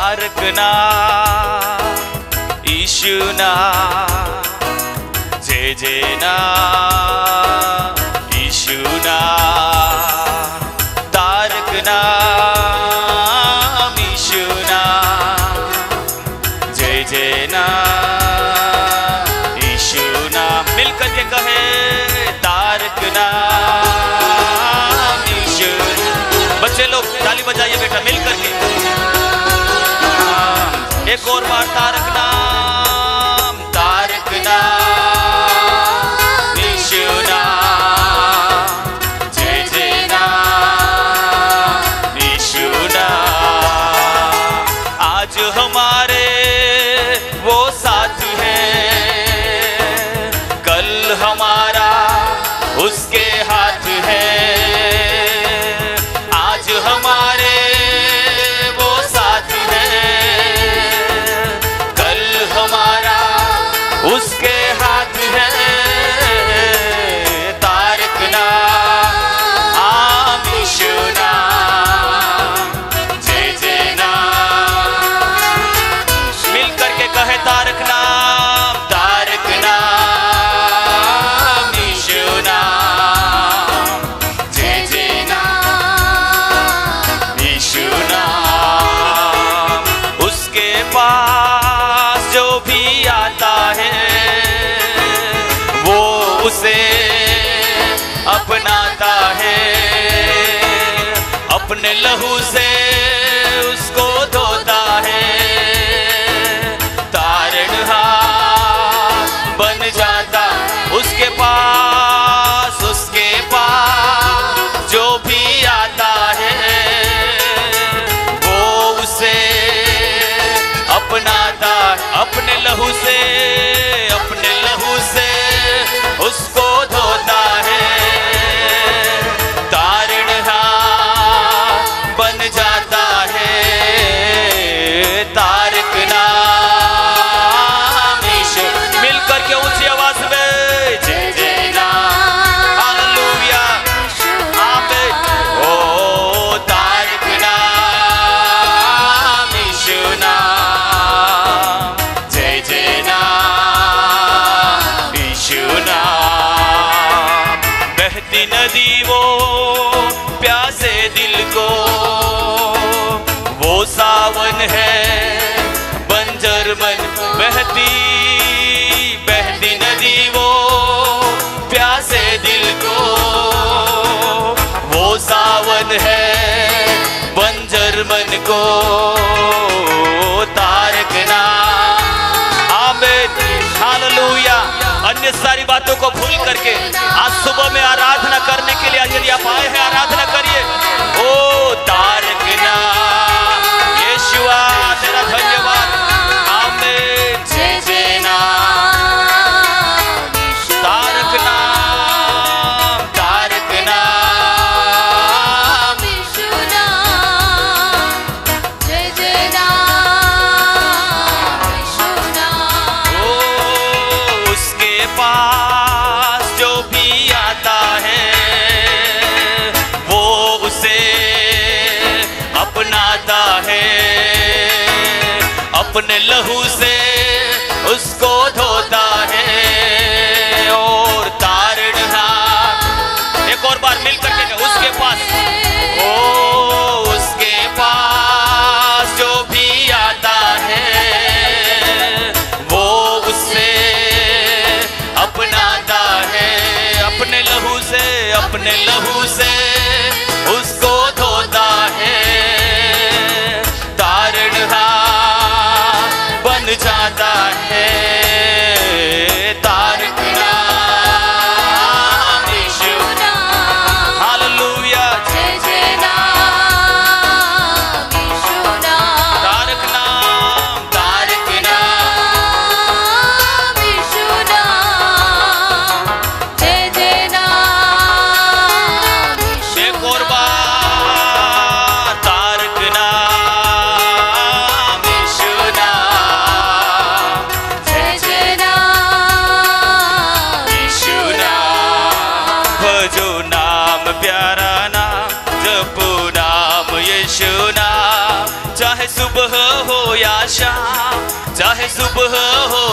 तारक नाम यीशु नाम, जय जय नाम यीशु नाम, तारक नाम यीशु नाम, जय जय नाम यीशु नाम। मिलकर के कहे तारक नाम यीशु। बच्चे लोग ताली बजाइए बेटा मिलकर के। एक और बार तारक नाम, तारक नाम यीशु नाम, जय जय नाम यीशु नाम। आज हमारे वो साथ है, कल हमारा उसके हाथ है। आज हमारे वो साथ है, कल हमारा उसके हाथ है। तारक नाम यीशु नाम, जय जय नाम। मिलकर के कहे तारक नाम, तारक नाम यीशु नाम, जय जय नाम यीशु नाम। उसके पास जो भी आता है वो उसे अपनाता है, अपने लहू से उसको धोता है। तारणहार बन जाता उसके पास जो भी आता है वो उसे अपनाता है, अपने लहू से उसको धोता है। तारणहार बन जाता है, तारक नाम यीशु। मिलकर के ऊंची आवाज में जय जय नाम, हालेलुया, आमीन। ओ तारक नाम यीशु नाम, जय जय नाम यीशु नाम। बहती नदी वो प्यासे दिल को, वो सावन है बंजर मन। बहती नदी वो प्यासे दिल को, वो सावन है बंजर मन को। तारक नाम, आमीन, हालेलुया। अन्य सारी बातों को भूल करके आज सुबह में आराधना करने के लिए यदि आप आए हैं, आराधना करिए। ओ तारक नाम यीशुआ, तेरा धन्यवाद, आमीन, जय जय नाम तारक नाम, तारक नाम यीशु नाम, जय जय नाम यीशु नाम। ओ उसके पास जो भी आता है वो उसे अपनाता है, अपने लहू से उसको धोता है। और तारणहार, एक और बार मिलकर के उसके पास, ओ उसके पास जो भी आता है वो उससे अपनाता है, अपने लहू से उसको धोता है। तारणहार बन जाता है, तारक नाम यीशु, हालेलुया, जय जय नाम यीशु नाम, तारक नाम, तारक नाम यीशु नाम, जय जय नाम यीशु। एक और बार तारक नाम यीशु नाम, जय जय नाम यीशु नाम। भजो नाम प्यारा नाम, जपो नाम यीशु नाम। चाहे सुबह हो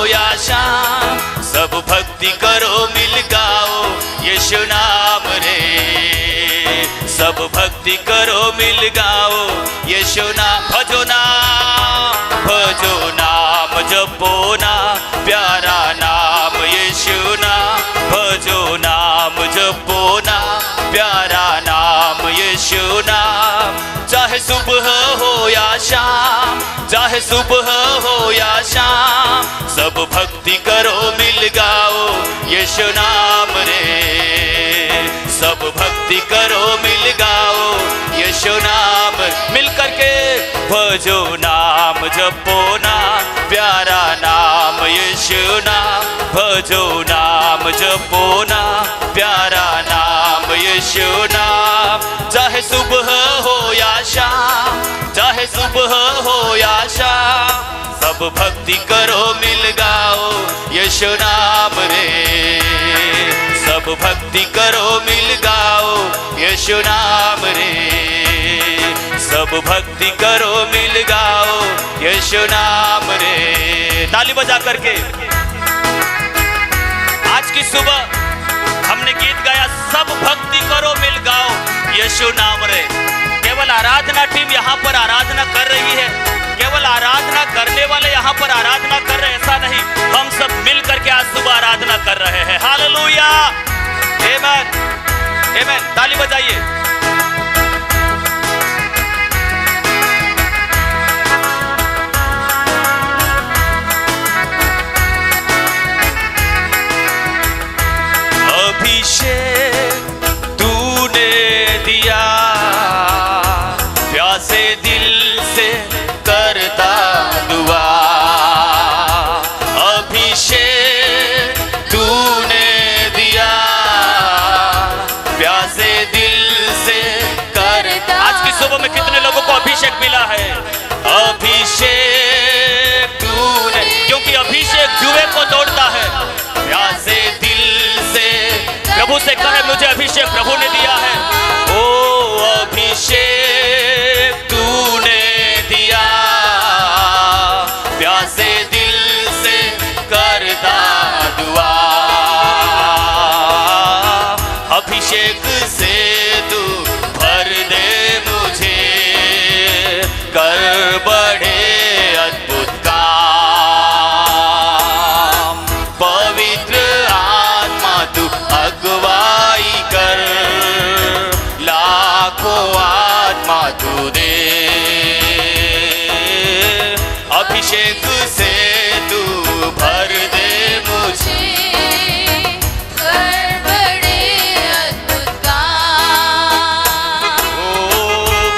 या शाम, सब भक्ति करो मिल गाओ यीशु नाम रे। सब भक्ति करो मिल गाओ यीशु नाम, भजो नाम जपो ना, प्यारा नाम यीशु नाम, भजो नाम जपो ना, प्यारा नाम यीशु नाम। चाहे सुबह हो या शाम, चाहे सुबह हो या शाम, सब भक्ति करो मिल गाओ यीशु नाम रे। सब भक्ति करो मिल गाओ यीशु नाम, मिल करके भजो नाम जपो ना, प्यारा नाम यीशु नाम, भजो नाम जपो ना, प्यारा नाम यीशु नाम। चाहे सुबह हो या शाम, चाहे सुबह हो या शाम, सब भक्ति करो मिल गाओ यीशु नाम रे। सब भक्ति करो मिल गाओ यीशु नाम रे। सब भक्ति करो मिल गाओ यीशु नाम रे। ताली बजा करके आज की सुबह हमने गीत गाया, सब भक्ति करो मिल गाओ यीशु नाम रे। केवल आराधना टीम यहाँ पर आराधना कर रही है, केवल आराधना करने वाले यहाँ पर आराधना कर रहे, ऐसा नहीं, हम सब मिल करके आज सुबह आराधना कर रहे हैं। हालेलुया, आमेन, आमेन। ताली बजाइए। अभिषेक तूने दिया, प्यासे दिल से करता दुआ। अभिषेक तूने दिया, प्यासे दिल से करता। आज की सुबह में कितने लोगों को अभिषेक मिला है? अभिषेक तूने, क्योंकि अभिषेक जुए को तोड़ता है। प्यासे दिल से प्रभु से कहे, मुझे अभिषेक प्रभु ने दिया है। ओ अभिषेक तूने दिया, प्यासे दिल से करता दुआ। अभिषेक से तू भर दे मुझे, कर बड़े अद्भुत काम। पवित्र आत्मा तू अगुवाई कर, लाखों आत्मा तू दे। अभिषेक से तू भर दे मुझे, कर बड़े अद्भुत काम। ओ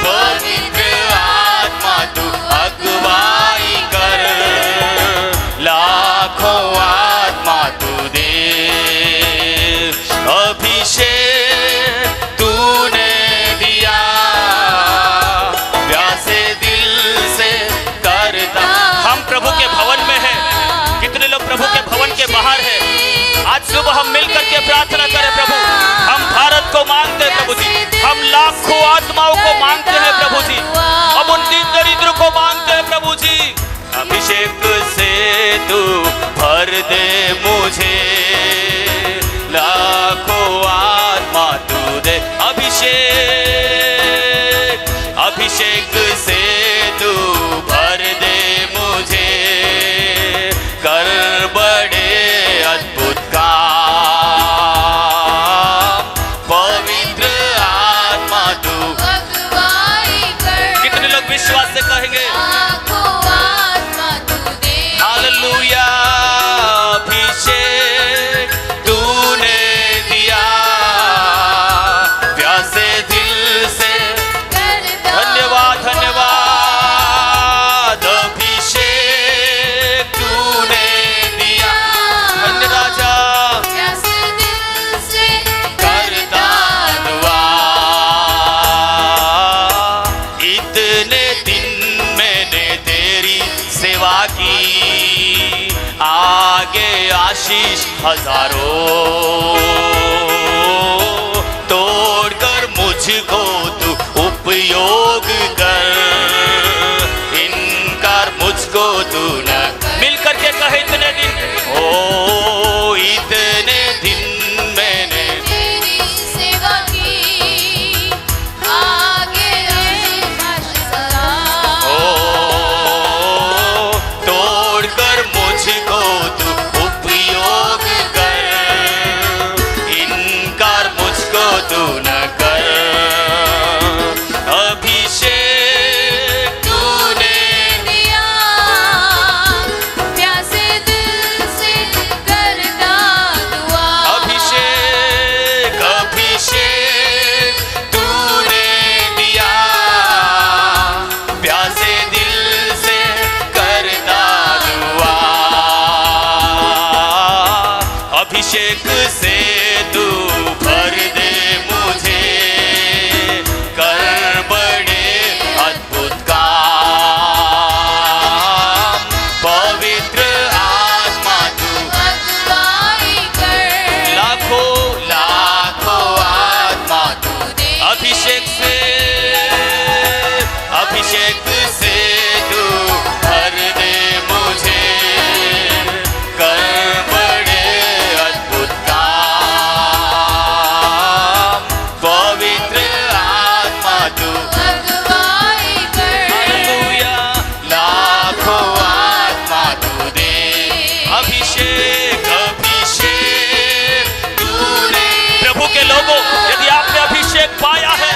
पवित्र आत्मा तू अगुवाई कर, लाखों आत्मा तू दे। अभिषेक तूने दिया, प्यासे दिल से करता। हम प्रभु के भवन में हैं, कितने लोग प्रभु के भवन के बाहर हैं? आज सुबह हम मिलकर के प्रार्थना करें, प्रभु हम भारत को मांगते हैं प्रभु जी, हम लाखों आत्माओं को मांगते हैं प्रभु जी, हम उन दीन दरिद्र को मांगते हैं प्रभु जी। अभिषेक से तू भर दे मुझे, लाखों आत्मा तू दे। अभिषेक, अभिषेक से तू भर दे मुझे, कर बड़े अद्भुत काम। पवित्र आत्मा तू अगुवाई कर, कितने लोग विश्वास से कहेंगे लाखों आत्मा तू दे। हालेलुया। अभिषेक तूने दिया, प्यासे दिल से करता। धन्यवाद, धन्यवाद। अभिषेक तूने दिया, धन्य राजा, प्यासे दिल से करता दुआ। इतने दिन मैंने तेरी सेवा की, आगे आशीष हजारों। तोड़कर मुझको तू उपयोग कर, इनकार मुझको तू न। मिल करके कहे, इतने दिन अभिषेक से तू भर दे मुझे, कर बड़े अद्भुत काम, पवित्र आत्मा तू अगुवाई कर। हालेलुया, लाखों आत्मा तू दे। अभिषेक अभिषेक तूने, प्रभु के लोगों, यदि आपने अभिषेक पाया है,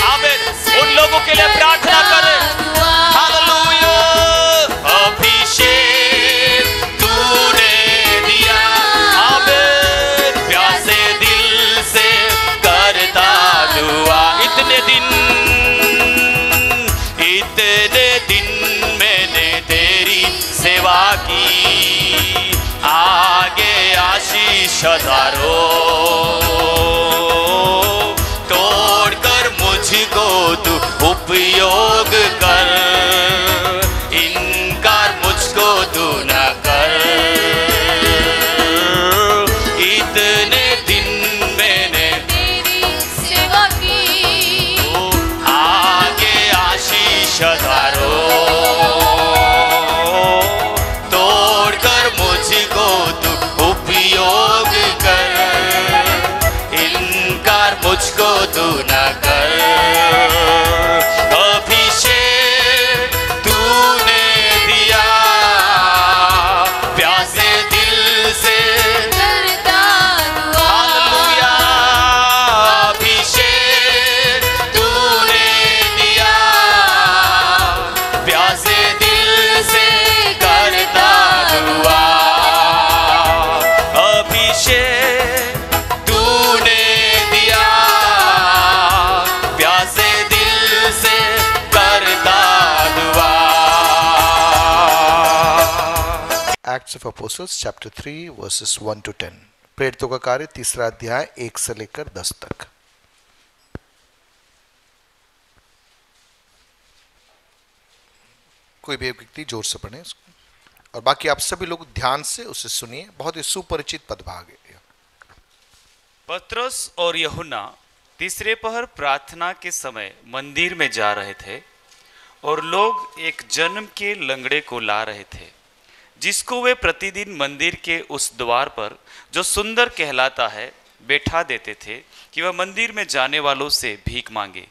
आमीन, उन लोगों के लिए प्रार्थना करें। हालेलुया, अभिषेक तूने दिया, आमीन, प्यासे दिल से करता दुआ। इतने दिन मैंने तेरी सेवा की, आगे आशीष हजारों, तोड़कर मुझको तू उपयोग कर, इनकार मुझको तू न कर। इतने दिन मैंने तेरी सेवा की, आगे आशीष हजारों, तोड़कर मुझको तू उपयोग कर, इनकार मुझको तू न कर। अभिषेक तूने दिया, प्यासे दिल से करता दुआ। हालेलुया, अभिषेक तूने दिया, प्यासे दिल से करता दुआ। अभिषेक तूने दिया, प्यासे दिल से करता दुआ। Acts of Apostles chapter 3 verses 1 to 10। प्रेरितों का कार्य तीसरा अध्याय 1 से लेकर 10 तक। कोई भी एक व्यक्ति जोर से पढ़े इसको, और बाकी आप सभी लोग ध्यान से उसे सुनिए। बहुत ही सुपरिचित पदभाग है। पतरस और यूहन्ना तीसरे पहर प्रार्थना के समय मंदिर में जा रहे थे, और लोग एक जन्म के लंगड़े को ला रहे थे, जिसको वे प्रतिदिन मंदिर के उस द्वार पर, जो सुंदर कहलाता है, बैठा देते थे कि वह मंदिर में जाने वालों से भीख मांगे।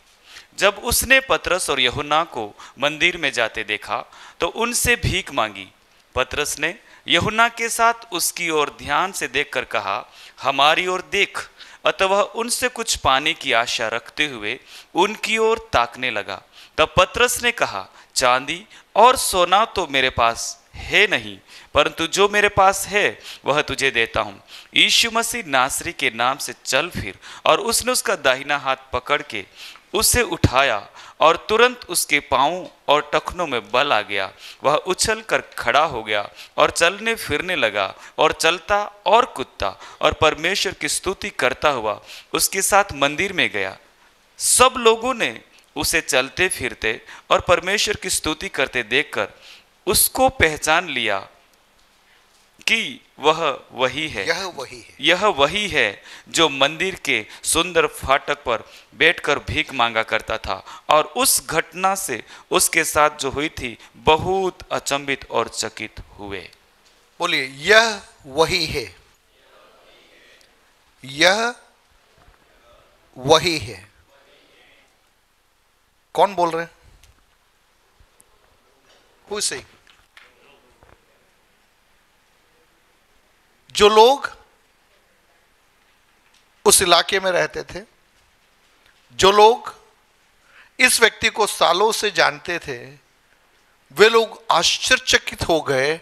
जब उसने पतरस और यूहन्ना को मंदिर में जाते देखा तो उनसे भीख मांगी। पतरस ने यूहन्ना के साथ उसकी ओर ध्यान से देखकर कहा, हमारी ओर देख। अतः वह उनसे कुछ पाने की आशा रखते हुए उनकी ओर ताकने लगा। तब पतरस ने कहा, चांदी और सोना तो मेरे पास है नहीं, परंतु जो मेरे पास है वह तुझे देता हूँ। यीशु मसीह नासरी के नाम से चल फिर। और उसने उसका दाहिना हाथ पकड़ के उसे उठाया, और तुरंत उसके पांवों और टखनों में बल आ गया। वह उछल कर खड़ा हो गया और चलने फिरने लगा, और चलता और कूदता और परमेश्वर की स्तुति करता हुआ उसके साथ मंदिर में गया। सब लोगों ने उसे चलते फिरते और परमेश्वर की स्तुति करते देखकर उसको पहचान लिया कि वह वही है, यह वही है जो मंदिर के सुंदर फाटक पर बैठकर भीख मांगा करता था। और उस घटना से उसके साथ जो हुई थी बहुत अचंभित और चकित हुए। बोलिए, यह वही है, यह वही है। कौन बोल रहे हैं? Who is saying? जो लोग उस इलाके में रहते थे, जो लोग इस व्यक्ति को सालों से जानते थे, वे लोग आश्चर्यचकित हो गए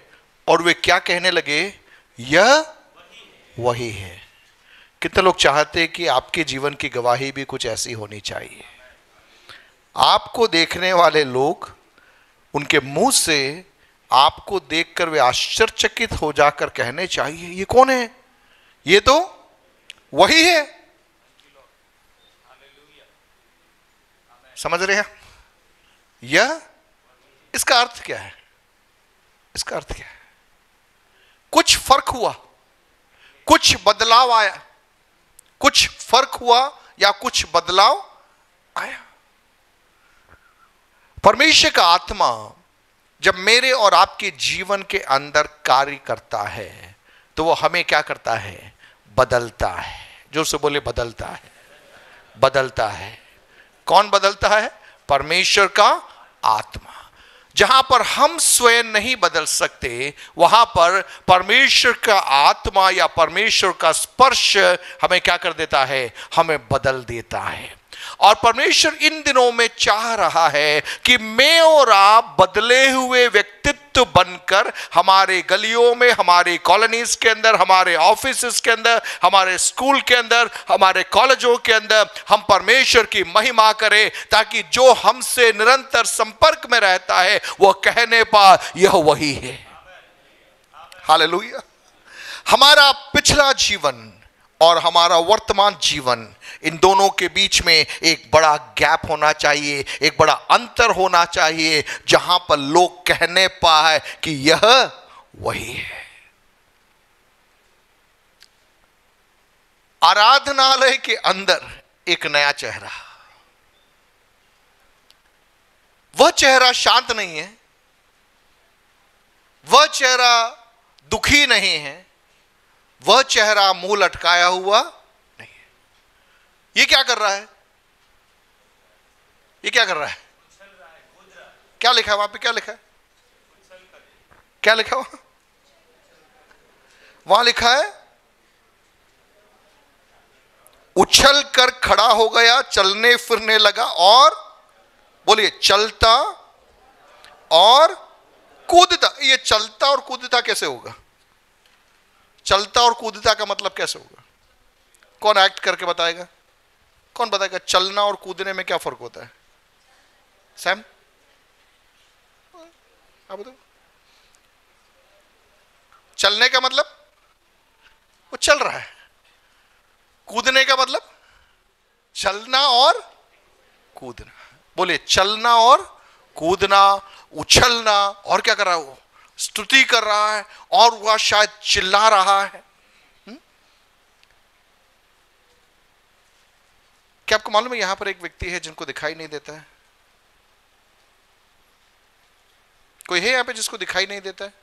और वे क्या कहने लगे? यह वही है। कितने लोग चाहते हैं कि आपके जीवन की गवाही भी कुछ ऐसी होनी चाहिए? आपको देखने वाले लोग, उनके मुंह से आपको देखकर वे आश्चर्यचकित हो जाकर कहने चाहिए, ये कौन है? ये तो वही है। समझ रहे हैं? यह, इसका अर्थ क्या है? इसका अर्थ क्या है? कुछ फर्क हुआ, कुछ बदलाव आया, कुछ फर्क हुआ या कुछ बदलाव आया। परमेश्वर का आत्मा जब मेरे और आपके जीवन के अंदर कार्य करता है तो वो हमें क्या करता है? बदलता है। जोर से बोले, बदलता है। बदलता है। कौन बदलता है? परमेश्वर का आत्मा। जहां पर हम स्वयं नहीं बदल सकते, वहां पर परमेश्वर का आत्मा या परमेश्वर का स्पर्श हमें क्या कर देता है? हमें बदल देता है। और परमेश्वर इन दिनों में चाह रहा है कि मैं और आप बदले हुए व्यक्तित्व बनकर हमारे गलियों में, हमारे कॉलोनीज के अंदर, हमारे ऑफिसेस के अंदर, हमारे स्कूल के अंदर, हमारे कॉलेजों के अंदर हम परमेश्वर की महिमा करें, ताकि जो हमसे निरंतर संपर्क में रहता है वह कहने पा यह वही है। हालेलुया। हमारा पिछला जीवन और हमारा वर्तमान जीवन, इन दोनों के बीच में एक बड़ा गैप होना चाहिए, एक बड़ा अंतर होना चाहिए, जहां पर लोग कहने पाए कि यह वही है। आराधनालय के अंदर एक नया चेहरा। वह चेहरा शांत नहीं है, वह चेहरा दुखी नहीं है, वह चेहरा मुंह लटकाया हुआ नहीं है। ये क्या कर रहा है? ये क्या कर रहा है? क्या लिखा है वहां पे? क्या लिखा है? क्या लिखा है वहां? लिखा है उछल कर खड़ा हो गया, चलने फिरने लगा और बोलिए चलता और कूदता। ये चलता और कूदता कैसे होगा? चलता और कूदता का मतलब कैसे होगा? कौन एक्ट करके बताएगा? कौन बताएगा चलना और कूदने में क्या फर्क होता है? सैम, आप बताओ। चलने का मतलब वो चल रहा है, कूदने का मतलब चलना और कूदना। बोलिए चलना और कूदना, उछलना, और क्या कर रहा है? वो स्तुति कर रहा है और वह शायद चिल्ला रहा है। क्या आपको मालूम है यहां पर एक व्यक्ति है जिनको दिखाई नहीं देता है? कोई है यहां पे जिसको दिखाई नहीं देता है?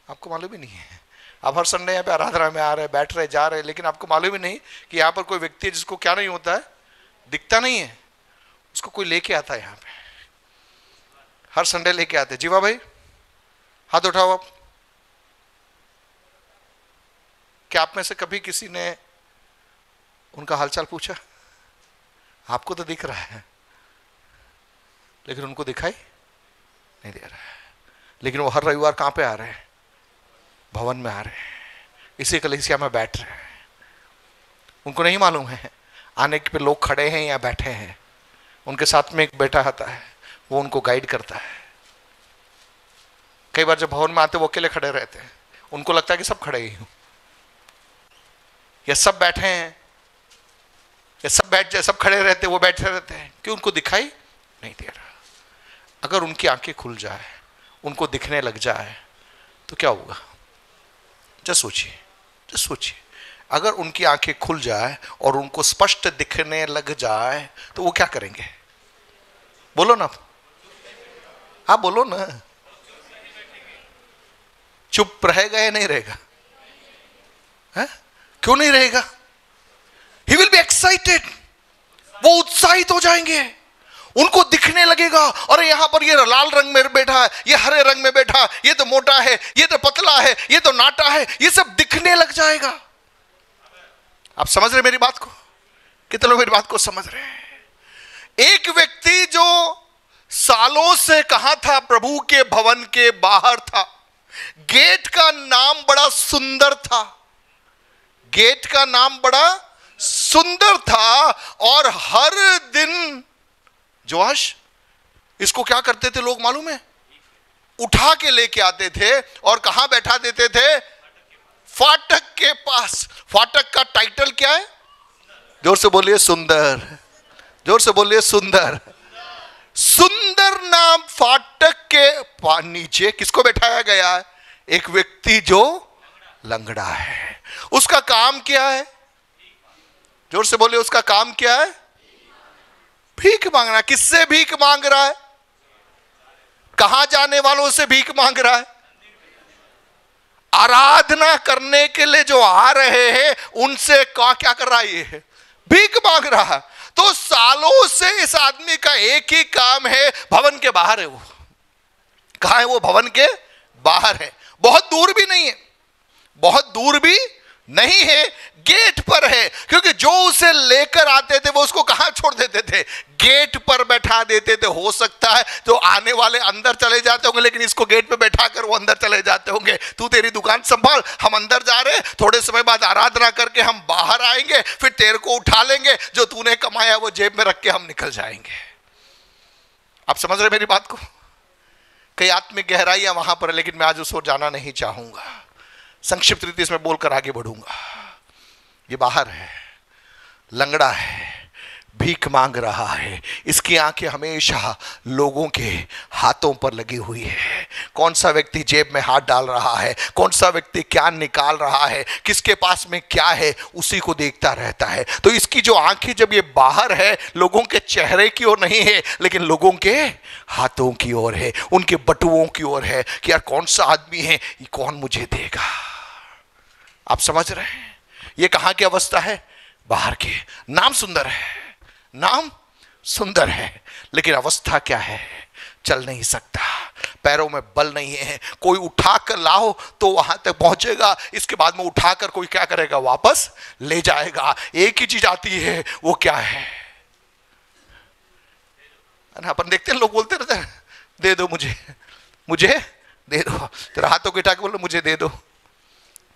आपको मालूम ही नहीं है। आप हर संडे यहां पे आराधना में आ रहे, बैठ रहे, जा रहे, लेकिन आपको मालूम ही नहीं कि यहां पर कोई व्यक्ति है जिसको क्या नहीं होता है? दिखता नहीं है। उसको कोई लेके आता है यहां पे, हर संडे लेके आते। जीवा भाई हाथ उठाओ आप। क्या आप में से कभी किसी ने उनका हालचाल पूछा? आपको तो दिख रहा है लेकिन उनको दिखाई नहीं दे रहा है। लेकिन वो हर रविवार कहां पे आ रहे हैं? भवन में आ रहे हैं, इसी कलीसिया में बैठ रहे हैं। उनको नहीं मालूम है आने पे लोग खड़े हैं या बैठे हैं। उनके साथ में एक बेटा आता है, वो उनको गाइड करता है। कई बार जब भवन में आते वो अकेले खड़े रहते हैं, उनको लगता है कि सब खड़े ही हूं, या सब बैठे हैं, या सब बैठ जाए, सब खड़े रहते, वो बैठे रहते हैं, क्यों? उनको दिखाई नहीं दे रहा। अगर उनकी आंखें खुल जाए, उनको दिखने लग जाए तो क्या होगा? जस्ट सोचिए, जस्ट सोचिए। अगर उनकी आंखें खुल जाए और उनको स्पष्ट दिखने लग जाए तो वो क्या करेंगे? बोलो ना आप, बोलो ना। चुप रहेगा या नहीं रहेगा? है? क्यों नहीं रहेगा? He will be excited। वो उत्साहित हो जाएंगे, उनको दिखने लगेगा, अरे यहां पर ये लाल रंग में बैठा है, ये हरे रंग में बैठा, ये तो मोटा है, ये तो पतला है, ये तो नाटा है, ये सब दिखने लग जाएगा। आप समझ रहे मेरी बात को? कितने लोग मेरी बात को समझ रहे हैं? एक व्यक्ति जो सालों से कहां था? प्रभु के भवन के बाहर था। गेट का नाम बड़ा सुंदर था, गेट का नाम बड़ा सुंदर था, और हर दिन जोश इसको क्या करते थे लोग मालूम है? उठा के लेके आते थे और कहां बैठा देते थे? फाटक के पास। फाटक का टाइटल क्या है? जोर से बोलिए सुंदर, जोर से बोलिए सुंदर। सुंदर नाम फाटक के नीचे किसको बैठाया गया है? एक व्यक्ति जो लंगड़ा है। उसका काम क्या है? जोर से बोले, उसका काम क्या है? भीख मांगना। किससे भीख मांग रहा है? कहां जाने वालों से भीख मांग रहा है? आराधना करने के लिए जो आ रहे हैं उनसे क्या कर रहा है? ये भीख मांग रहा है। तो सालों से इस आदमी का एक ही काम है, भवन के बाहर है। वो कहां है? वो भवन के बाहर है। बहुत दूर भी नहीं है, बहुत दूर भी नहीं है, गेट पर है। क्योंकि जो उसे लेकर आते थे वो उसको कहां छोड़ देते थे? गेट पर बैठा देते थे। हो सकता है तो आने वाले अंदर चले जाते होंगे, लेकिन इसको गेट पे बैठा कर वो अंदर चले जाते होंगे। तू तेरी दुकान संभाल, हम अंदर जा रहे हैं, थोड़े समय बाद आराधना करके हम बाहर आएंगे, फिर तेरे को उठा लेंगे, जो तूने कमाया वो जेब में रख के हम निकल जाएंगे। आप समझ रहे मेरी बात को? कई आत्मिक गहराइयां वहां पर है, लेकिन मैं आज उस ओर जाना नहीं चाहूंगा। संक्षिप्त रीति इसमें बोलकर आगे बढ़ूंगा। ये बाहर है, लंगड़ा है, भीख मांग रहा है। इसकी आंखें हमेशा लोगों के हाथों पर लगी हुई है। कौन सा व्यक्ति जेब में हाथ डाल रहा है, कौन सा व्यक्ति क्या निकाल रहा है, किसके पास में क्या है, उसी को देखता रहता है। तो इसकी जो आंखें जब ये बाहर है, लोगों के चेहरे की ओर नहीं है, लेकिन लोगों के हाथों की ओर है, उनके बटुओं की ओर है कि यार कौन सा आदमी है, ये कौन मुझे देगा। आप समझ रहे हैं? ये कहां की अवस्था है? बाहर की। नाम सुंदर है, नाम सुंदर है, लेकिन अवस्था क्या है? चल नहीं सकता, पैरों में बल नहीं है। कोई उठाकर लाओ तो वहां तक पहुंचेगा, इसके बाद में उठाकर कोई क्या करेगा? वापस ले जाएगा। एक ही चीज आती है, वो क्या है? अपन देखते हैं, लोग बोलते रहते हैं, दे दो मुझे, मुझे दे दो। तेरा हाथों को उठा के बोलो, मुझे दे दो।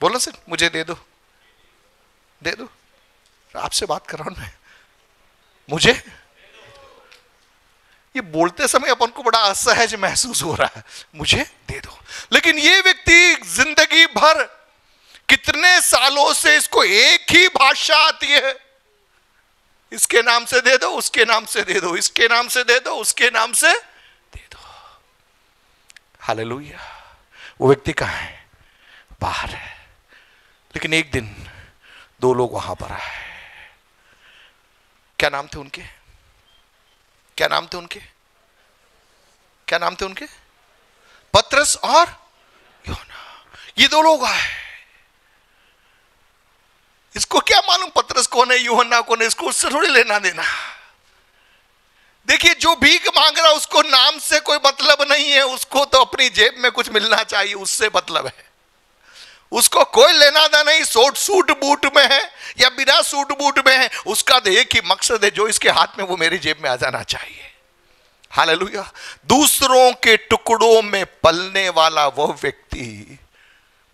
बोलो सर, मुझे दे दो, दे दो। आपसे बात कर रहा हूं मैं, मुझे। ये बोलते समय अपन को बड़ा असहज महसूस हो रहा है, मुझे दे दो। लेकिन ये व्यक्ति जिंदगी भर, कितने सालों से इसको एक ही भाषा आती है, इसके नाम से दे दो, उसके नाम से दे दो, इसके नाम से दे दो, उसके नाम से दे दो। हालेलुया। वो व्यक्ति कहां है? बाहर है। लेकिन एक दिन दो लोग वहां पर आए। क्या नाम थे उनके? क्या नाम थे उनके? क्या नाम थे उनके? पतरस और यूहन्ना। ये दो लोग आए। इसको क्या मालूम पतरस कौन है, यूहन्ना कौन है? इसको उससे थोड़ी लेना देना। देखिए, जो भीख मांग रहा उसको नाम से कोई मतलब नहीं है, उसको तो अपनी जेब में कुछ मिलना चाहिए, उससे मतलब है। उसको कोई लेना देना नहीं, सूट बूट में है या बिना सूट बूट में है, उसका तो एक ही मकसद है, जो इसके हाथ में वो मेरी जेब में आ जाना चाहिए। हालेलुया। दूसरों के टुकड़ों में पलने वाला वह व्यक्ति,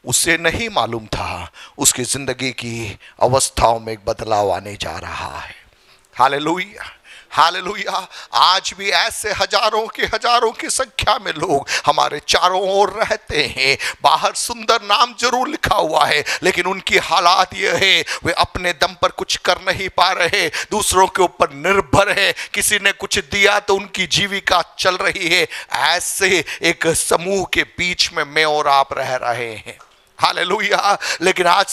उसे नहीं मालूम था उसकी जिंदगी की अवस्थाओं में एक बदलाव आने जा रहा है। Hallelujah, hallelujah. आज भी ऐसे हजारों की संख्या में लोग हमारे चारों ओर रहते हैं। बाहर सुंदर नाम जरूर लिखा हुआ है, लेकिन उनकी हालात यह है, वे अपने दम पर कुछ कर नहीं पा रहे, दूसरों के ऊपर निर्भर है। किसी ने कुछ दिया तो उनकी जीविका चल रही है। ऐसे एक समूह के बीच में मैं और आप रह रहे हैं। हालेलुया। लेकिन आज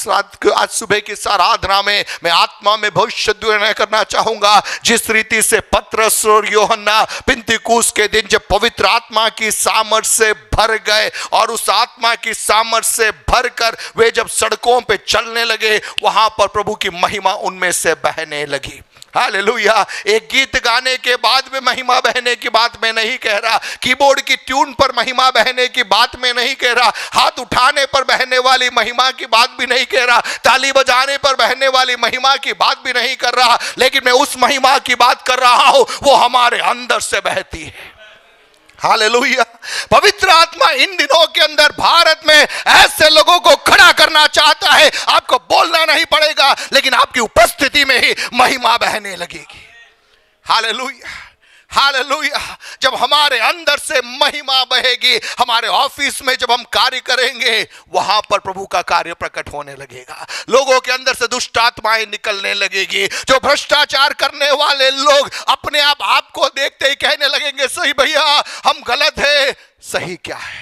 सुबह की आराधना में मैं आत्मा में भविष्यवाणी करना चाहूंगा। जिस रीति से पतरस और यूहन्ना पिंतीकुस के दिन जब पवित्र आत्मा की सामर्थ से भर गए, और उस आत्मा की सामर्थ से भरकर वे जब सड़कों पे चलने लगे, वहां पर प्रभु की महिमा उनमें से बहने लगी। हालेलुया। एक गीत गाने के बाद में महिमा बहने की बात मैं नहीं कह रहा, कीबोर्ड की ट्यून पर महिमा बहने की बात मैं नहीं कह रहा, हाथ उठाने पर बहने वाली महिमा की बात भी नहीं कह रहा, ताली बजाने पर बहने वाली महिमा की बात भी नहीं कर रहा, लेकिन मैं उस महिमा की बात कर रहा हूं, वो हमारे अंदर से बहती है। हालेलुया। पवित्र आत्मा इन दिनों के अंदर भारत में ऐसे लोगों को खड़ा करना चाहता है। आपको बोलना नहीं पड़ेगा, लेकिन आपकी उपस्थिति में ही महिमा बहने लगेगी। Hallelujah, hallelujah. जब हमारे अंदर से महिमा बहेगी, हमारे ऑफिस में जब हम कार्य करेंगे, वहां पर प्रभु का कार्य प्रकट होने लगेगा। लोगों के अंदर से दुष्ट आत्माएं निकलने लगेगी। जो भ्रष्टाचार करने वाले लोग अपने आप आपको देखते ही कहने लगेंगे, सही भैया हम गलत है। सही क्या है?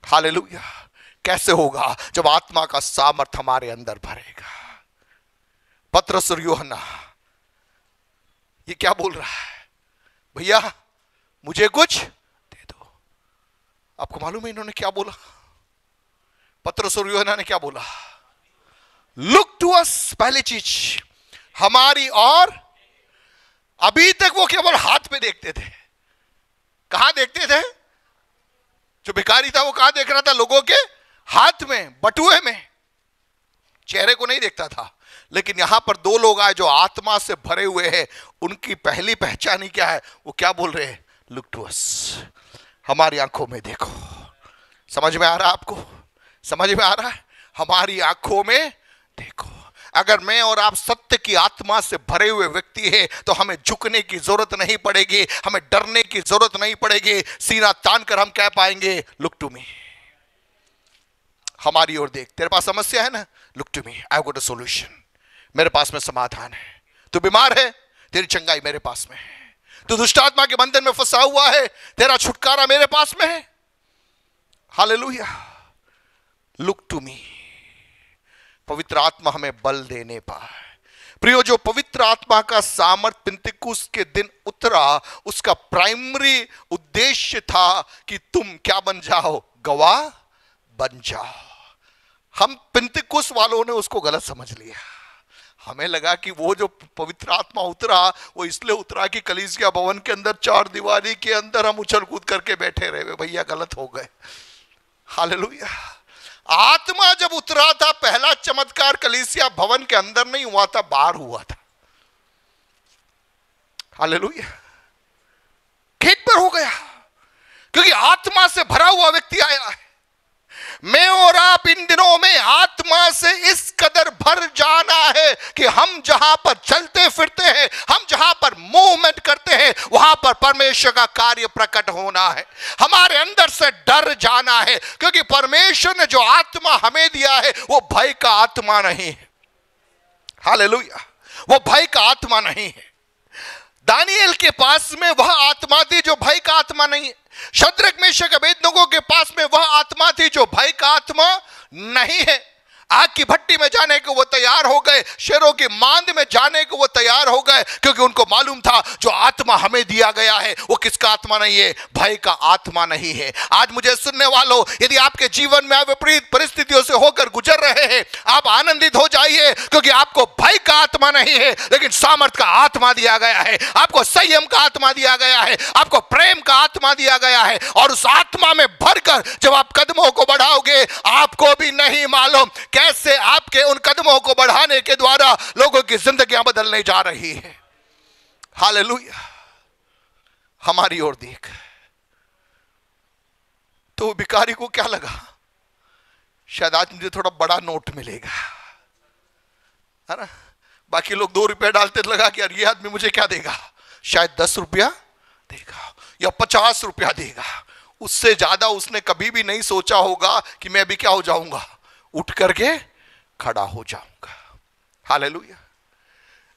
हालेलुया। कैसे होगा? जब आत्मा का सामर्थ हमारे अंदर भरेगा। पतरस और यूहन्ना ये क्या बोल रहा है? भैया मुझे कुछ दे दो। आपको मालूम है इन्होंने क्या बोला? पतरस और यूहन्ना ने क्या बोला? Look to us. पहली चीज हमारी और। अभी तक वो केवल हाथ पे देखते थे। कहां देखते थे? जो भिखारी था वो कहां देख रहा था? लोगों के हाथ में, बटुए में, चेहरे को नहीं देखता था। लेकिन यहां पर दो लोग आए जो आत्मा से भरे हुए हैं। उनकी पहली पहचान ही क्या है? वो क्या बोल रहे हैं? Look to us. हमारी आंखों में देखो। समझ में आ रहा है आपको? समझ में आ रहा है? हमारी आंखों में देखो। अगर मैं और आप सत्य की आत्मा से भरे हुए व्यक्ति हैं तो हमें झुकने की जरूरत नहीं पड़ेगी, हमें डरने की जरूरत नहीं पड़ेगी। सीना तान कर हम कह पाएंगे लुक टू मी। हमारी ओर देख। तेरे पास समस्या है ना? Look to me, I have got a solution. मेरे पास में समाधान है। तू बीमार है, तेरी चंगाई मेरे पास में है। तू दुष्ट आत्मा के बंधन में फंसा हुआ है, तेरा छुटकारा मेरे पास में है। हालेलुया। Look to me. पवित्र आत्मा हमें बल देने पाए। प्रियो, जो पवित्र आत्मा का सामर्थ पिंतेकुस्त के दिन उतरा, उसका प्राइमरी उद्देश्य था कि तुम क्या बन जाओ? गवाह बन जाओ। हम पिंतेकुस्त वालों ने उसको गलत समझ लिया। हमें लगा कि वो जो पवित्र आत्मा उतरा वो इसलिए उतरा कि कलीसिया भवन के अंदर चार दीवारी के अंदर हम उछल कूद करके बैठे रहे। भैया गलत हो गए। हालेलुया। आत्मा जब उतरा था, पहला चमत्कार कलीसिया भवन के अंदर नहीं हुआ था, बाहर हुआ था। हालेलुया। खेत पर हो गया, क्योंकि आत्मा से भरा हुआ व्यक्ति आया है। मैं और आप इन दिनों में आत्मा से इस कदर भर जाना है कि हम जहां पर चलते फिरते हैं, हम जहां पर मूवमेंट करते हैं, वहां पर परमेश्वर का कार्य प्रकट होना है। हमारे अंदर से डर जाना है, क्योंकि परमेश्वर ने जो आत्मा हमें दिया है वो भय का आत्मा नहीं है। हालेलुया। वो भय का आत्मा नहीं है। दानिएल के पास में वह आत्मा थी जो भय का आत्मा नहीं है। शद्रक मेशक अबेदनगो के पास में वह आत्मा थी जो भय का आत्मा नहीं है। आग की भट्टी में जाने को वो तैयार हो गए, शेरों की मांद में जाने को वो तैयार हो गए, क्योंकि उनको मालूम था जो आत्मा हमें दिया गया है वो किसका आत्मा नहीं है? भय का आत्मा नहीं है। आज मुझे सुनने वालों, यदि आपके जीवन में आप विपरीत परिस्थितियों से होकर गुजर रहे हैं, आप आनंदित हो जाइए, क्योंकि आपको भय का आत्मा नहीं है, लेकिन सामर्थ का आत्मा दिया गया है। आपको संयम का आत्मा दिया गया है, आपको प्रेम का आत्मा दिया गया है। और उस आत्मा में भरकर जब आप कदमों को बढ़ाओगे, आपको भी नहीं मालूम कैसे आपके उन कदमों को बढ़ाने के द्वारा लोगों की जिंदगियां बदलने जा रही है। हालेलुया। हमारी ओर देख। तो भिखारी को क्या लगा? शायद आज मुझे थोड़ा बड़ा नोट मिलेगा, है ना? बाकी लोग 2 रुपया डालते, लगा कि यार ये आदमी मुझे क्या देगा? शायद 10 रुपया देगा या 50 रुपया देगा। उससे ज्यादा उसने कभी भी नहीं सोचा होगा कि मैं भी क्या हो जाऊंगा? उठ करके खड़ा हो जाऊंगा। हालेलुया।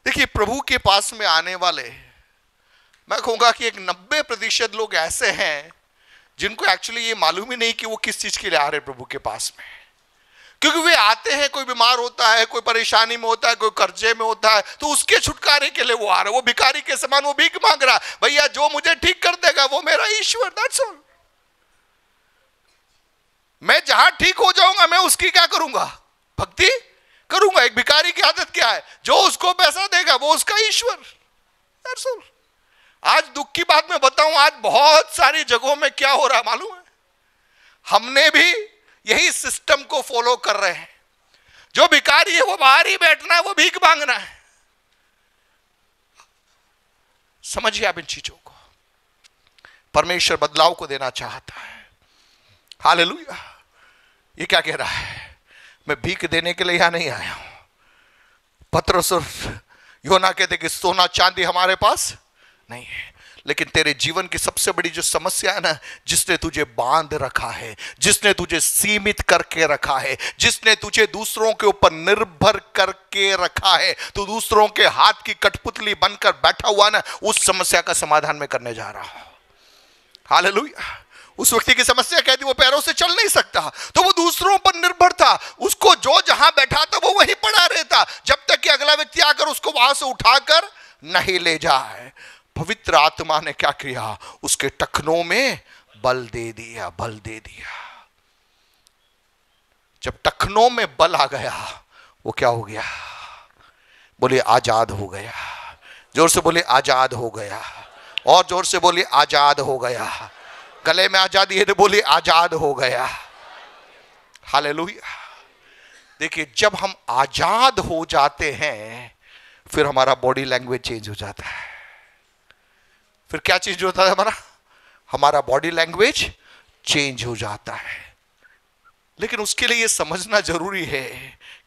देखिए, प्रभु के पास में आने वाले, मैं कहूंगा कि एक 90% लोग ऐसे हैं जिनको एक्चुअली ये मालूम ही नहीं कि वो किस चीज के लिए आ रहे प्रभु के पास में। क्योंकि वे आते हैं, कोई बीमार होता है, कोई परेशानी में होता है, कोई कर्जे में होता है, तो उसके छुटकारे के लिए वो आ रहा है। वो भिखारी के समान वो भीख मांग रहा है, भैया जो मुझे ठीक कर देगा वो मेरा ईश्वर, दैट्स ऑल। मैं जहां ठीक हो जाऊंगा मैं उसकी क्या करूंगा? भक्ति करूंगा। एक भिखारी की आदत क्या है? जो उसको पैसा देगा वो उसका ईश्वर, दैट्स ऑल। आज दुख की बात मैं बताऊं, आज बहुत सारी जगहों में क्या हो रहा है मालूम है? हमने भी यही सिस्टम को फॉलो कर रहे हैं। जो भिखारी है वो बाहर ही बैठना है, वो भीख मांगना है। समझिए आप इन चीजों को। परमेश्वर बदलाव को देना चाहता है। हालेलुया। ये क्या कह रहा है? मैं भीख देने के लिए यहां नहीं आया हूं। पतरस और यूहन्ना कहते कि सोना चांदी हमारे पास नहीं है, लेकिन तेरे जीवन की सबसे बड़ी जो समस्या है ना, जिसने तुझे बांध रखा है, जिसने तुझे सीमित करके रखा है, जिसने तुझे दूसरों के ऊपर निर्भर करके रखा है, तो दूसरों के हाथ की कठपुतली बनकर बैठा हुआ ना, उस समस्या का समाधान मैं करने जा रहा हूं। हालेलुया। उस व्यक्ति की समस्या क्या थी? वो पैरों से चल नहीं सकता, तो वो दूसरों पर निर्भर था। उसको जो जहां बैठा था वो वहीं पड़ा रहता, जब तक कि अगला व्यक्ति आकर उसको वहां से उठाकर नहीं ले जाए। पवित्र आत्मा ने क्या किया? उसके टखनों में बल दे दिया, बल दे दिया। जब टखनों में बल आ गया, वो क्या हो गया? बोले आजाद हो गया। जोर से बोले आजाद हो गया। और जोर से बोले आजाद हो गया। गले में आजादी है तो बोले आजाद हो गया। हालेलुया। देखिए, जब हम आजाद हो जाते हैं फिर हमारा बॉडी लैंग्वेज चेंज हो जाता है। फिर क्या चेंज होता है? हमारा बॉडी लैंग्वेज चेंज हो जाता है। लेकिन उसके लिए यह समझना जरूरी है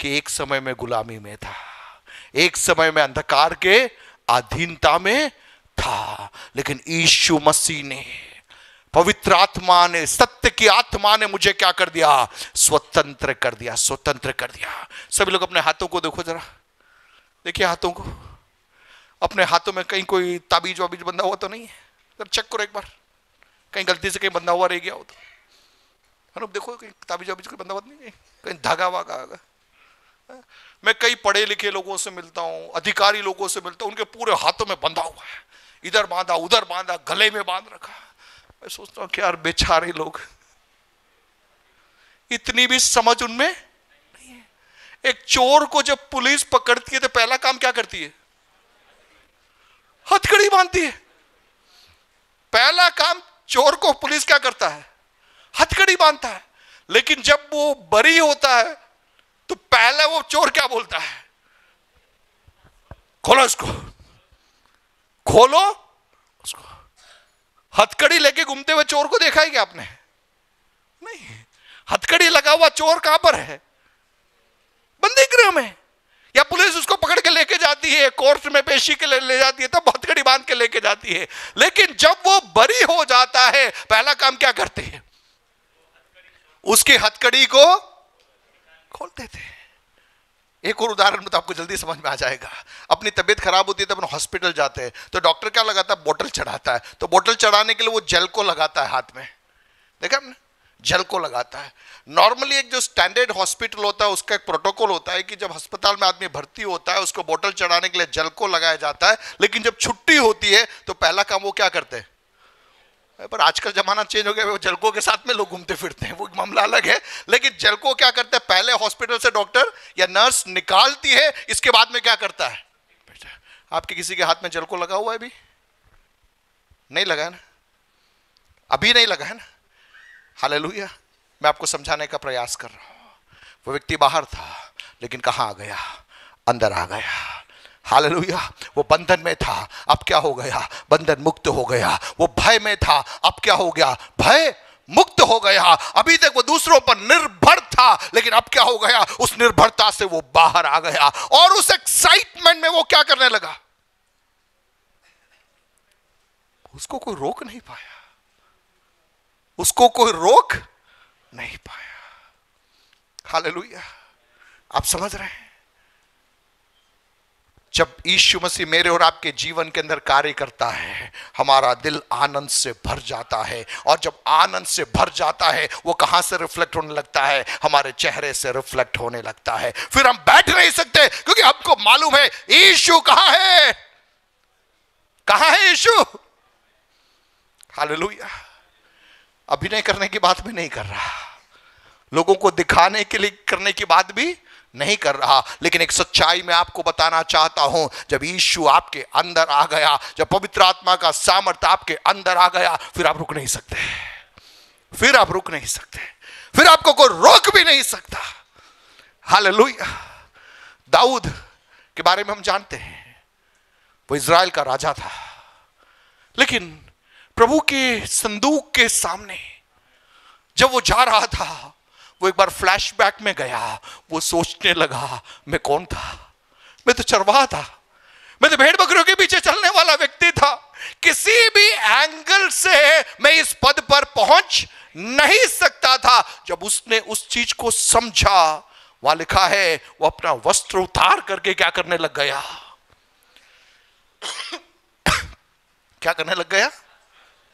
कि एक समय में गुलामी में था, एक समय में अंधकार के अधीनता में था, लेकिन यीशु मसीह ने, पवित्र आत्मा ने, सत्य की आत्मा ने मुझे क्या कर दिया? स्वतंत्र कर दिया, स्वतंत्र कर दिया। सभी लोग अपने हाथों को देखो जरा, देखिए हाथों को। अपने हाथों में कहीं कोई ताबीज वाबीज बंधा हुआ तो नहीं है? जरा चेक करो एक बार, कहीं गलती से कहीं बंधा हुआ रह गया हो तो। देखो कहीं ताबीज वाबीज कोई बंधा हुआ नहीं है, कहीं धागा वागा। मैं कई पढ़े लिखे लोगों से मिलता हूं, अधिकारी लोगों से मिलता हूं, उनके पूरे हाथों में बंधा हुआ है, इधर बांधा उधर बांधा, गले में बांध रखा। मैं सोचता हूं कि यार बेचारे लोग, इतनी भी समझ उनमें नहीं है। एक चोर को जब पुलिस पकड़ती है तो पहला काम क्या करती है? हथकड़ी बांधती है। पहला काम चोर को पुलिस क्या करता है? हथकड़ी बांधता है। लेकिन जब वो बरी होता है तो पहले वो चोर क्या बोलता है? खोलो इसको, खोलो उसको। हथकड़ी लेके घूमते हुए चोर को देखा है क्या आपने? नहीं। हथकड़ी लगा हुआ चोर कहां पर है? बंदी गृह में। या पुलिस उसको पकड़ के लेके जाती है, कोर्ट में पेशी के लिए ले जाती है, तब हथकड़ी बांध के लेके जाती है। लेकिन जब वो बरी हो जाता है पहला काम क्या करते हैं? उसकी हथकड़ी को खोलते थे। एक और उदाहरण में तो आपको जल्दी समझ में आ जाएगा। अपनी तबीयत खराब होती है तो अपन हॉस्पिटल जाते हैं तो डॉक्टर क्या लगाता है? बोतल चढ़ाता है। तो बोतल चढ़ाने के लिए वो जेल को लगाता है हाथ में, देखा आपने? जेल को लगाता है। नॉर्मली एक जो स्टैंडर्ड हॉस्पिटल होता है उसका एक प्रोटोकॉल होता है कि जब अस्पताल में आदमी भर्ती होता है उसको बोतल चढ़ाने के लिए जेल को लगाया जाता है। लेकिन जब छुट्टी होती है तो पहला काम वो क्या करते हैं? पर आज का जमाना चेंज हो गया, वो जलकों के साथ में लोग घूमते फिरते हैं, वो मामला अलग है। लेकिन जलको क्या करते हैं? पहले हॉस्पिटल से डॉक्टर या नर्स निकालती है, इसके बाद में क्या करता है? आपके किसी के हाथ में जलको लगा हुआ है? अभी नहीं लगा है ना? अभी नहीं लगा है ना? हालेलुया। मैं आपको समझाने का प्रयास कर रहा हूं। वो व्यक्ति बाहर था लेकिन कहां आ गया? अंदर आ गया। हालेलुया। वो बंधन में था, अब क्या हो गया? बंधन मुक्त हो गया। वो भय में था, अब क्या हो गया? भय मुक्त हो गया। अभी तक वो दूसरों पर निर्भर था लेकिन अब क्या हो गया? उस निर्भरता से वो बाहर आ गया और उस एक्साइटमेंट में वो क्या करने लगा? उसको कोई रोक नहीं पाया, उसको कोई रोक नहीं पाया। हालेलुया। आप समझ रहे हैं? जब यीशु मसीह मेरे और आपके जीवन के अंदर कार्य करता है हमारा दिल आनंद से भर जाता है। और जब आनंद से भर जाता है वो कहां से रिफ्लेक्ट होने लगता है? हमारे चेहरे से रिफ्लेक्ट होने लगता है। फिर हम बैठ नहीं सकते क्योंकि हमको मालूम है यीशु कहां है। कहां है यीशु? हालेलुया। अभिनय करने की बात भी नहीं कर रहा, लोगों को दिखाने के लिए करने की बात भी नहीं कर रहा, लेकिन एक सच्चाई में आपको बताना चाहता हूं। जब यीशु आपके अंदर आ गया, जब पवित्र आत्मा का सामर्थ्य आपके अंदर आ गया, फिर आप रुक नहीं सकते, फिर आप रुक नहीं सकते, फिर आपको कोई रोक भी नहीं सकता। हालेलुया। दाऊद के बारे में हम जानते हैं, वो इज़राइल का राजा था, लेकिन प्रभु के संदूक के सामने जब वो जा रहा था वो एक बार फ्लैशबैक में गया। वो सोचने लगा मैं कौन था? मैं तो चरवाहा था, मैं तो भेड़ बकरियों के पीछे चलने वाला व्यक्ति था। किसी भी एंगल से मैं इस पद पर पहुंच नहीं सकता था। जब उसने उस चीज को समझा, वहां लिखा है वो अपना वस्त्र उतार करके क्या करने लग गया? क्या करने लग गया?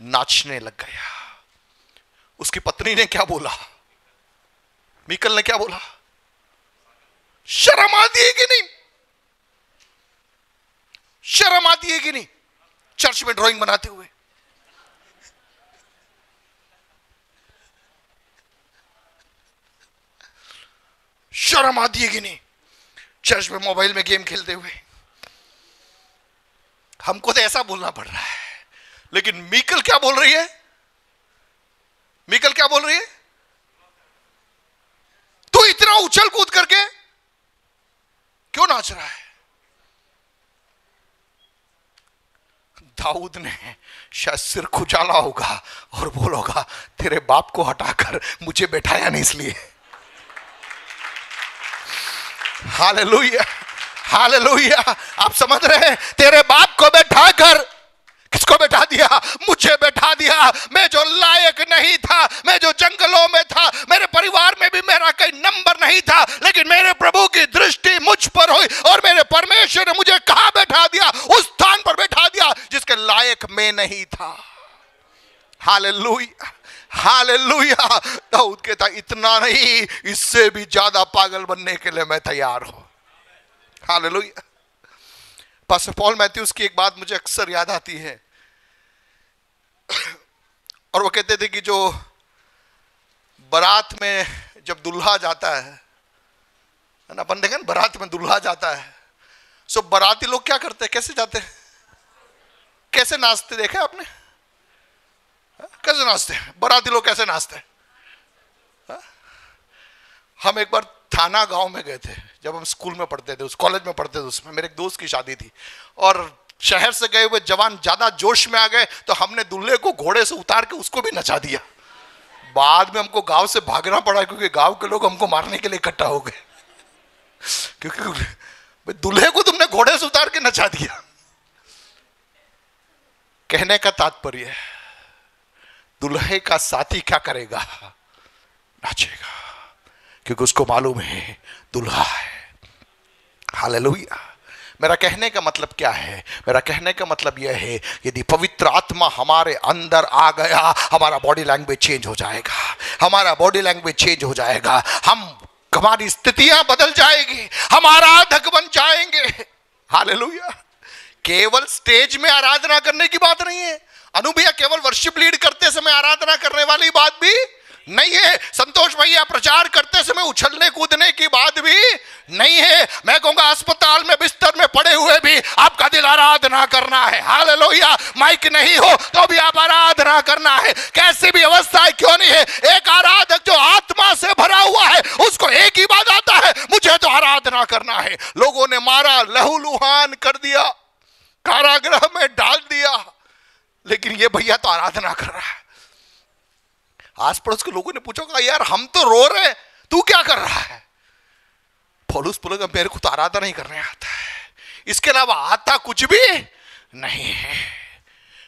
नाचने लग गया। उसकी पत्नी ने क्या बोला? मीकल ने क्या बोला? शर्म आती है कि नहीं? शर्म आती है कि नहीं? चर्च में ड्राइंग बनाते हुए, शर्म आती है कि नहीं? चर्च में मोबाइल में गेम खेलते हुए। हमको तो ऐसा बोलना पड़ रहा है, लेकिन मीकल क्या बोल रही है? मीकल क्या बोल रही है? तू इतना उछल कूद करके क्यों नाच रहा है? दाऊद ने शायद सिर खुजाला होगा और बोलोगा, तेरे बाप को हटाकर मुझे बैठाया नहीं इसलिए। Hallelujah, hallelujah. आप समझ रहे हैं? तेरे बाप को बैठाकर, किसको बैठा दिया? मुझे बैठा दिया। मैं जो लायक नहीं था, मैं जो जंगलों में था, मेरे परिवार में भी मेरा कोई नंबर नहीं था, लेकिन मेरे प्रभु की दृष्टि मुझ पर हुई और मेरे परमेश्वर ने मुझे कहां बैठा दिया? उस स्थान पर बैठा दिया जिसके लायक मैं नहीं था। Hallelujah, hallelujah. दाऊद कहता, इतना नहीं, इससे भी ज्यादा पागल बनने के लिए मैं तैयार हूं। हालेलुया। पास्टर पॉल मैथ्यूज की एक बात मुझे अक्सर याद आती है, और वो कहते थे कि जो बारात में जब दुल्हा जाता है ना, अपन देखें बारात में दुल्हा जाता है, सो बाराती लोग क्या करते हैं? कैसे जाते हैं? कैसे नाचते देखे आपने? कैसे नाचते हैं बाराती लोग? कैसे नाचते हैं? हम एक बार थाना गांव में गए थे, जब हम स्कूल में पढ़ते थे, उस कॉलेज में पढ़ते थे, उसमें मेरे एक दोस्त की शादी थी, और शहर से गए हुए जवान ज्यादा जोश में आ गए तो हमने दूल्हे को घोड़े से उतार के उसको भी नचा दिया। बाद में हमको गांव से भागना पड़ा क्योंकि गांव के लोग हमको मारने के लिए इकट्ठा हो गए, क्योंकि दूल्हे को तुमने घोड़े से उतार के नचा दिया। कहने का तात्पर्य है, दूल्हे का साथी क्या करेगा? नाचेगा, क्योंकि उसको मालूम है दूल्हा है। हालेलुया। मेरा कहने का मतलब क्या है? मेरा कहने का मतलब यह है, यदि पवित्र आत्मा हमारे अंदर आ गया, हमारा बॉडी लैंग्वेज चेंज हो जाएगा, हमारा बॉडी लैंग्वेज चेंज हो जाएगा, हमारी स्थितियां बदल जाएगी, हम आराधक बन जाएंगे। हालेलुया। केवल स्टेज में आराधना करने की बात नहीं है, अनुभैया केवल वर्शिप लीड करते समय आराधना करने वाली बात भी नहीं है, संतोष भैया प्रचार करते समय उछलने कूदने की बात भी नहीं है। मैं कहूंगा अस्पताल में बिस्तर में पड़े हुए भी आपका दिल आराधना करना है। हालेलुया। माइक नहीं हो तो भी आप आराधना करना है, कैसी भी अवस्था क्यों नहीं है। एक आराधक जो आत्मा से भरा हुआ है, उसको एक ही बात आता है, मुझे तो आराधना करना है। लोगों ने मारा, लहूलुहान कर दिया, कारागृह में डाल दिया, लेकिन ये भैया तो आराधना कर रहा है। आस पड़ोस के लोगों ने पूछा, यार हम तो रो रहे, तू क्या कर रहा है? पौलुस बोलेगा, मेरे को तो आराधना नहीं करने आता है, इसके अलावा आता कुछ भी नहीं है।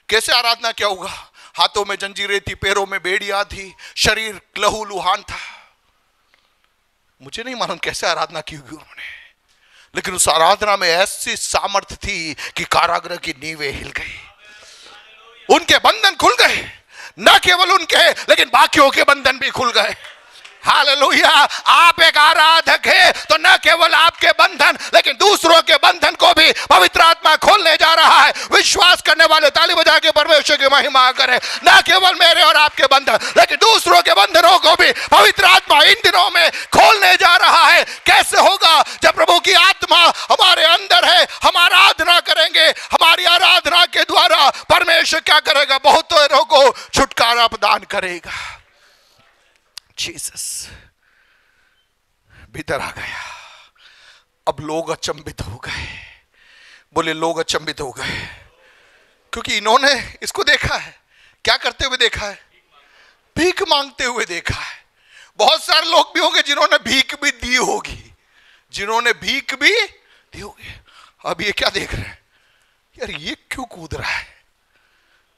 कैसे आराधना क्या होगा? हाथों में जंजीरें थी, पैरों में बेड़ियां थी, शरीर लहूलुहान था। मुझे नहीं मालूम कैसे आराधना की होगी उन्होंने, लेकिन उस आराधना में ऐसी सामर्थ्य थी कि कारागृह की नींवें हिल गई, उनके बंधन खुल गए। न केवल उनके, लेकिन बाकियों के बंधन भी खुल गए। हालेलुया। आप एक आराधक है तो न केवल आपके बंधन, लेकिन दूसरों के बंधन को भी पवित्र आत्मा खोलने जा रहा है। विश्वास करने वाले ताली बजा के परमेश्वर की महिमा करें। न केवल मेरे और आपके बंधन, लेकिन दूसरों के बंधनों को भी पवित्र आत्मा इन दिनों में खोलने जा रहा है। कैसे होगा? जब प्रभु की आत्मा हमारे अंदर है, हम आराधना करेंगे। हमारी आराधना के द्वारा परमेश्वर क्या करेगा? बहुतों को छुटकारा प्रदान करेगा। जीसस भीतर आ गया। अब लोग अचंभित हो गए। बोले, लोग अचंभित हो गए क्योंकि इन्होंने इसको देखा है। क्या करते हुए देखा है? भीख मांगते हुए देखा है। बहुत सारे लोग भी होंगे जिन्होंने भीख भी दी होगी, जिन्होंने भीख भी दी होगी। अब ये क्या देख रहे हैं? यार ये क्यों कूद रहा है,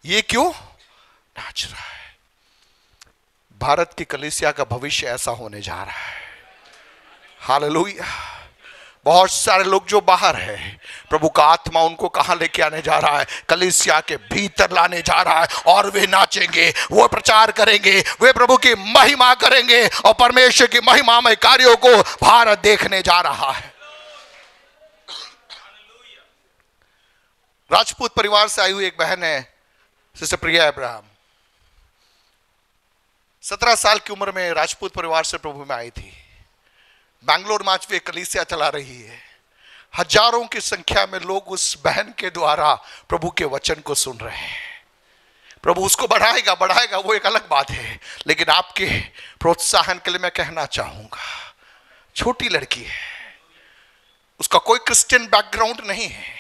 ये क्यों नाच रहा है? भारत की कलीसिया का भविष्य ऐसा होने जा रहा है। हालेलुया। बहुत सारे लोग जो बाहर है, प्रभु का आत्मा उनको कहां लेके आने जा रहा है? कलीसिया के भीतर लाने जा रहा है। और वे नाचेंगे, वो प्रचार करेंगे, वे प्रभु की महिमा करेंगे और परमेश्वर की महिमामय कार्यों को भारत देखने जा रहा है। राजपूत परिवार से आई हुई एक बहन है, सिस्टर प्रिया अब्राहम। 17 साल की उम्र में राजपूत परिवार से प्रभु में आई थी। बैंगलोर में आज वे कलीसिया चला रही है। हजारों की संख्या में लोग उस बहन के द्वारा प्रभु के वचन को सुन रहे हैं। प्रभु उसको बढ़ाएगा बढ़ाएगा, वो एक अलग बात है, लेकिन आपके प्रोत्साहन के लिए मैं कहना चाहूंगा, छोटी लड़की है, उसका कोई क्रिश्चियन बैकग्राउंड नहीं है।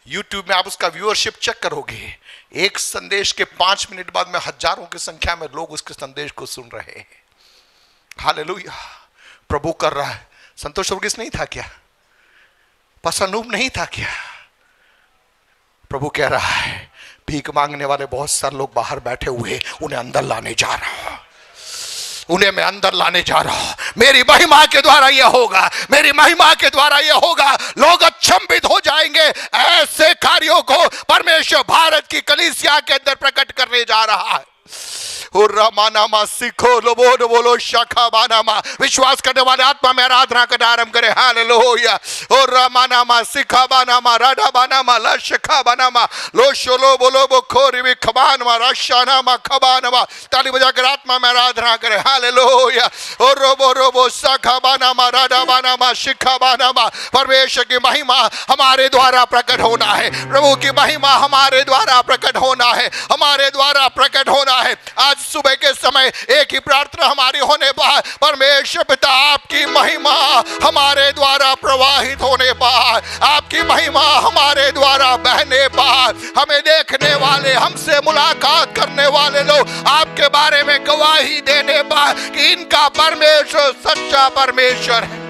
यूट्यूब में आप उसका व्यूअरशिप चेक करोगे, एक संदेश के 5 मिनट बाद में हजारों की संख्या में लोग उसके संदेश को सुन रहे हैं। हालेलुया, प्रभु कर रहा है। संतोष वर्गीस नहीं था क्या? पसनूप नहीं था क्या? प्रभु कह रहा है, भीख मांगने वाले बहुत सारे लोग बाहर बैठे हुए, उन्हें अंदर लाने जा रहा हूं, उन्हें मैं अंदर लाने जा रहा हूं। मेरी महिमा के द्वारा यह होगा, मेरी महिमा के द्वारा यह होगा। लोग अचंभित हो जाएंगे। ऐसे कार्यों को परमेश्वर भारत की कलीसिया के अंदर प्रकट करने जा रहा है। रामानामा सीखो, लोबो बोलो शाखा बानामा। विश्वास करने वाले आत्मा में आराधना करना आरंभ करे। हालेलुया। और रामानामा सीखा बानामा राडा बानामा ला शाखा बानामा लो शोलो बोलो बो खोरी भी खबानमा राशानामा खबानमा। ताली बजाकर आत्मा में आराधना करे। हालेलुया। और रोबो रोबो शाखा बानामा राडा बानामा शिखा बानामा। परमेश्वर की महिमा हमारे द्वारा प्रकट होना है। प्रभु की महिमा हमारे द्वारा प्रकट होना है, हमारे द्वारा प्रकट होना है। आज सुबह के समय एक ही प्रार्थना हमारी होने पर, परमेश्वर पिता आपकी महिमा हमारे द्वारा प्रवाहित होने पर, आपकी महिमा हमारे द्वारा बहने पर, हमें देखने वाले, हमसे मुलाकात करने वाले लोग आपके बारे में गवाही देने पर कि इनका परमेश्वर सच्चा परमेश्वर है।